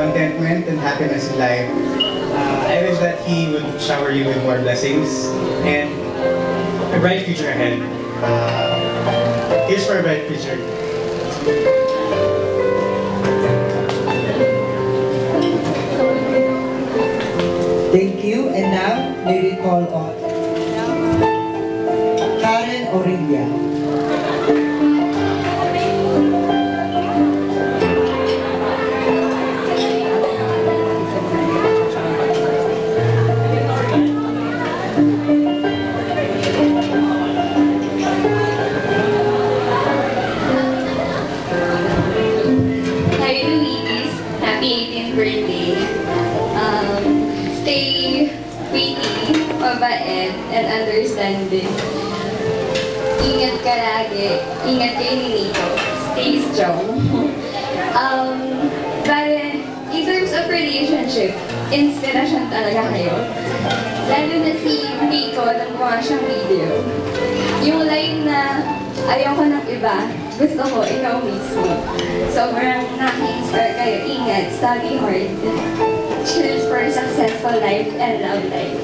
contentment and happiness in life. I wish that He would shower you with more blessings and a bright future ahead. Here's for a bright future. Thank you, and now may we call on Karen Aurelia. Hi Luis, happy 18th birthday. Stay pretty, mabait, and understanding. Ingat ka lagi. Ingat kayo ni Nico. Stay strong. Bale, in terms of relationship, inspirasyon talaga kayo. Lalo na si Nico nung gumawa siyang video. Yung line na, ayoko ng iba, gusto ko ikaw mismo. Sobrang naki-inspire kayo. Ingat, study hard. Cheers for a successful life and love life.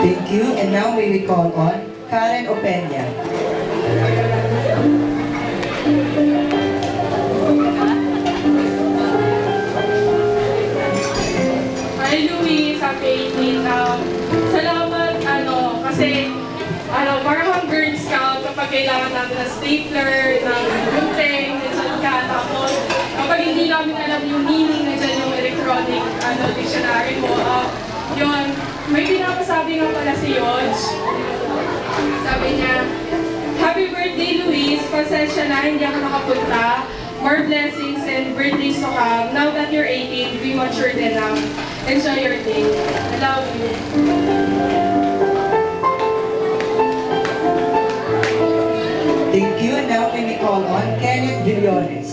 Thank you, and now may we call on Karen Opeña. Hi Louie, happy 18. Salamat, kasi, parang Girl Scout, kapag kailangan namin ng stapler, ng gunting, nandiyan ka, tapos, kapag hindi namin alam yung meaning, nandiyan yung electronic, dictionary mo, yun, may pinapasabi nga pala si Yodge. Sabi niya, Happy birthday, Luis. Pasensya na, hindi ako nakapunta. More blessings and birthdays to come. Now that you're 18, be matured enough. Enjoy your day. I love you. Thank you, and now may we call on Kenneth Villones.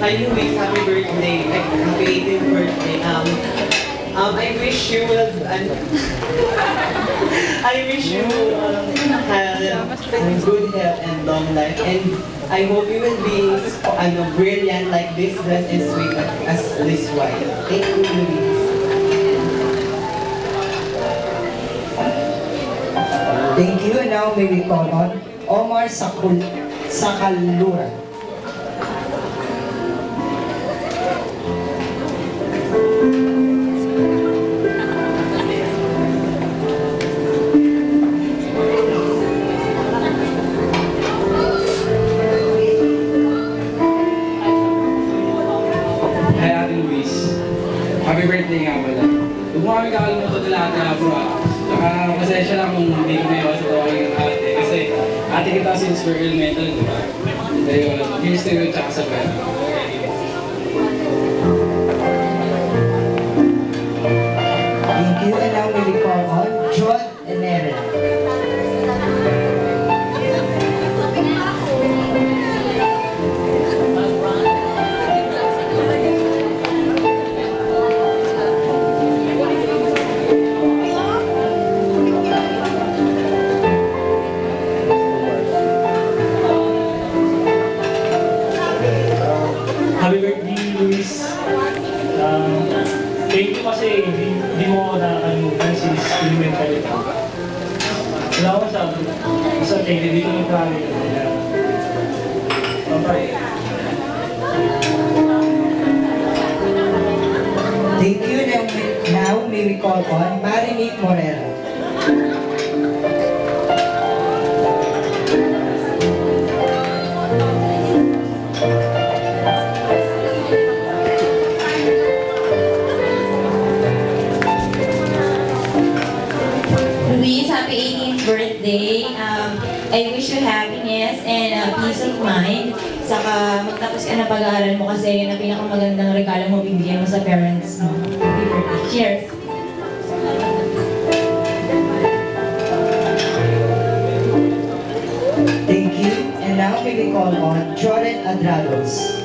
Hi Luis, happy birthday. Happy 18th birthday. I wish you will I wish you have good health and long life, and I hope you will be brilliant like this, blessed and sweet as this wife. Thank you, Luis. Thank you, and now may we call on Omar Sakalura. Happy birthday nga pala. Huwag mo kami kakalimutan nila ate Abra. Saka pasensya lang kung hindi ko may sa tawagin ng ate. Kasi ate kita since we're elemental, di ba? Ayun, here's to you tsaka sa pera. Thank you, and now may we call on John Enere. Happy birthday, Luis. Thank you kasi hindi mo ako nakakalimutan since elemental ito. Wala akong sabi. Basta thank you, dito yung kami. Bye-bye. Thank you, and now may we call on Marinique Morera. Luis, happy 18th birthday. I wish you happiness and peace of mind. Saka magtapos ka na pag-aaral mo kasi yun ang pinakamagandang regalo mo bibigyan mo sa parents mo. Happy birthday. Cheers! Thank you, and now may we call on Jordan Adrados.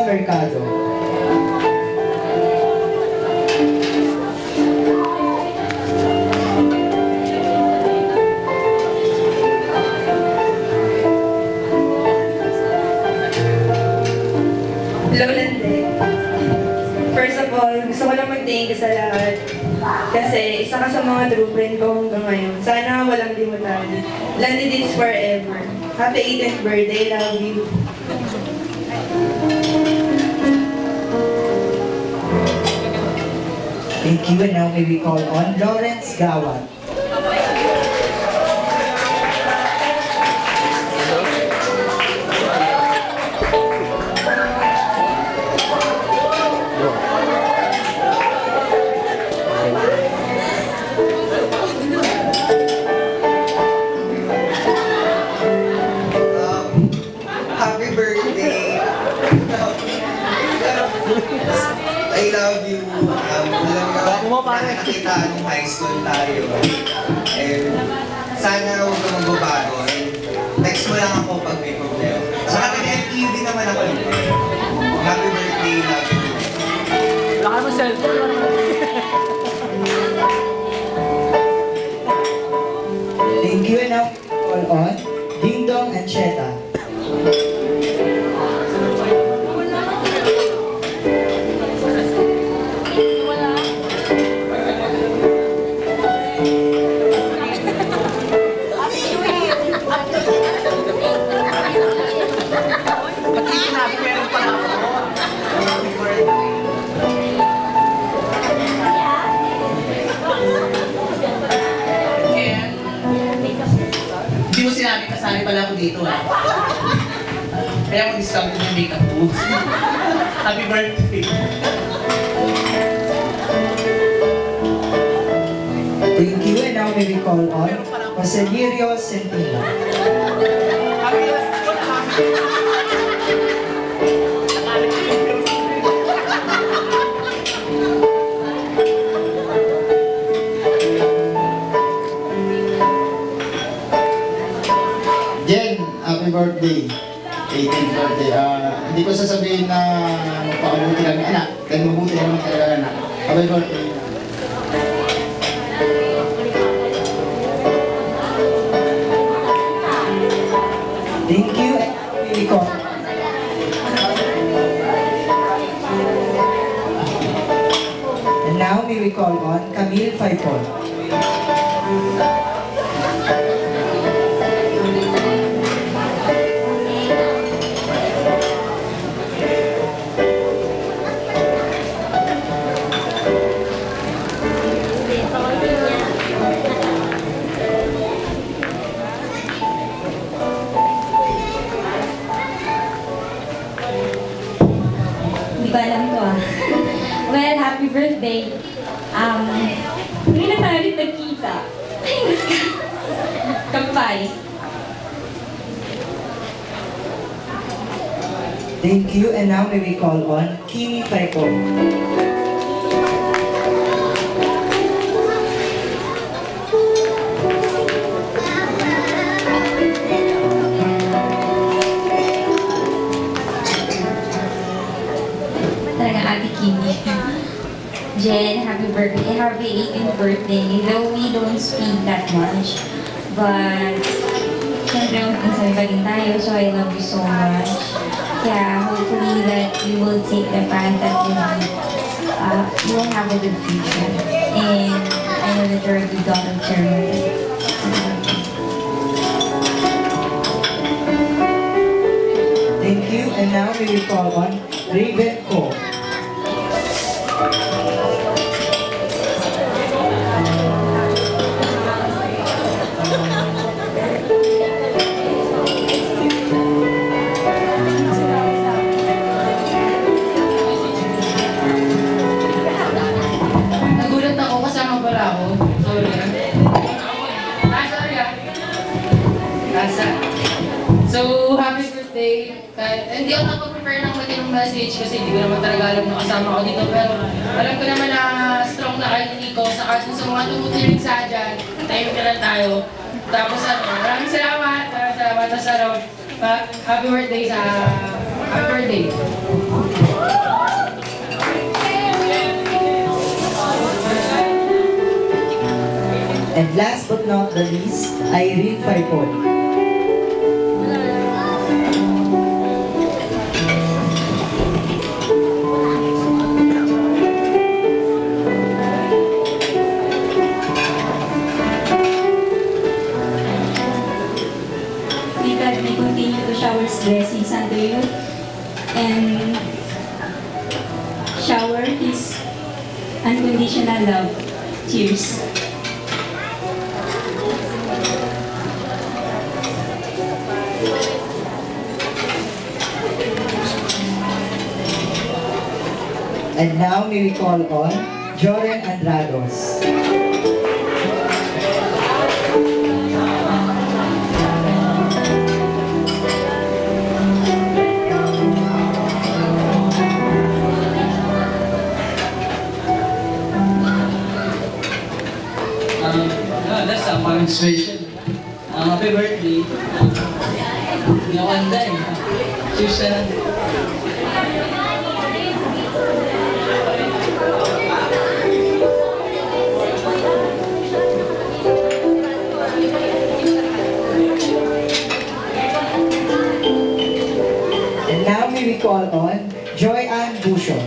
Mercado. Hello, Lande. First of all, gusto ko lang mag-thank you sa lahat. Kasi isa ka sa mga true friend ko hanggang ngayon. Sana walang limutan. Lande this forever. Happy 18th birthday. Love you. Thank you, and now may we call on Lawrence Gawat. Happy birthday! I love you. Alam mo, nakita nung high school tayo. And sana huwag ka magbabago. And text mo lang ako pag may problema. Saka nag-FTV naman ako. Happy birthday, love you. Wala ka mo cellphone. Thank you, and now call on Ding Dong and Cheta. Hindi mo sinabi kasali pala ako dito Kaya mag-discount yung makeup ko. Happy birthday! Thank you, and now may we call on Joselirio Centino. Jen, happy birthday. 18th birthday. Hindi ko sasabihin na magpakabuti lang ng anak. Dahil mabuti naman talaga ng anak. Happy birthday. Thank you, and now may we call. And now may we call on Camille Faipon. Hindi ko alam to Well, happy birthday. Hindi na tayo rin nagkita. Kampay. Thank you, and now may we call on Kimi Faipon. Talaga Ate Kimi. Jen, happy birthday. Happy 18th birthday. Though we don't speak that much, but syempre minsan pa rin tayo, so I love you so much. Yeah, hopefully that you will take the path that you will have a good future. And I know that you're a good daughter of Chairman. Thank you, and now may we call on Raven Ko. Nagulat ako, kasama pala ako. Sorry. Sorry. So, happy birthday. Hindi ako nagpa-prepare ng matinong message kasi hindi ko naman talaga alam na kasama ako dito. Pero alam ko naman na strong na kayo ni Nico. Sa mga tumutuloy sa dyan, tayo ka lang tayo. Tapos maraming salamat. Tapos happy birthday sa Happy birthday. And last but not the least, Irene Faipon. May God may continue to shower His blessings unto you and shower His unconditional love. Cheers. And now may we call on Joren Andrados. That's parang special. Happy birthday. Hindi ako handa eh. Cheers na lang. And now may we call on Joy Ann Busho.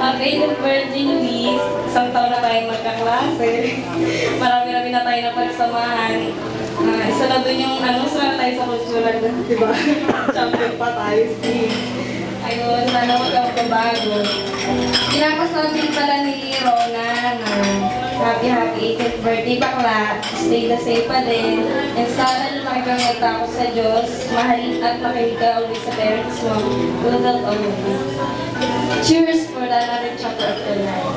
Happy birthday, Luis. Isang taon na tayong magkaklase. Marami-rami na tayo na pagsamahan. Isa na dun yung sana tayo sa kultural, diba? Champion pa tayo. Ayun, sana huwag kang babago. Pinapasal din pala ni Rona na happy 18th birthday bakla. Stay the same pa din. And sana lumaki kang nagtako sa Diyos. Mahalin at makinig ka ulit sa parents mo. Good health always. Cheers for another chapter of your life.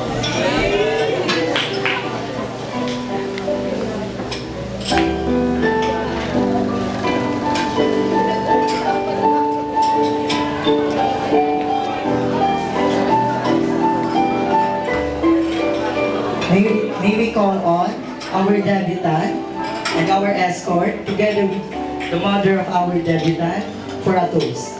May we call on our debutant and our escort together with the mother of our debutant for a toast.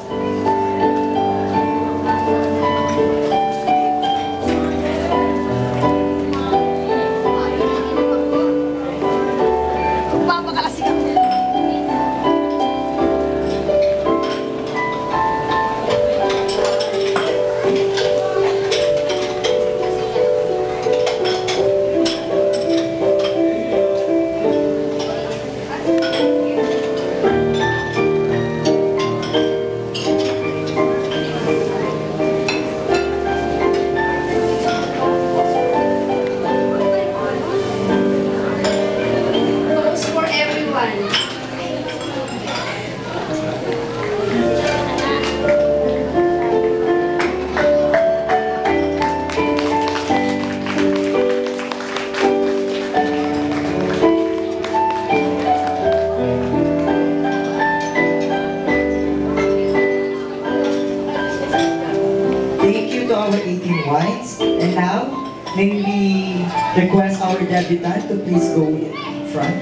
And now, may we request our debutant to please go in front.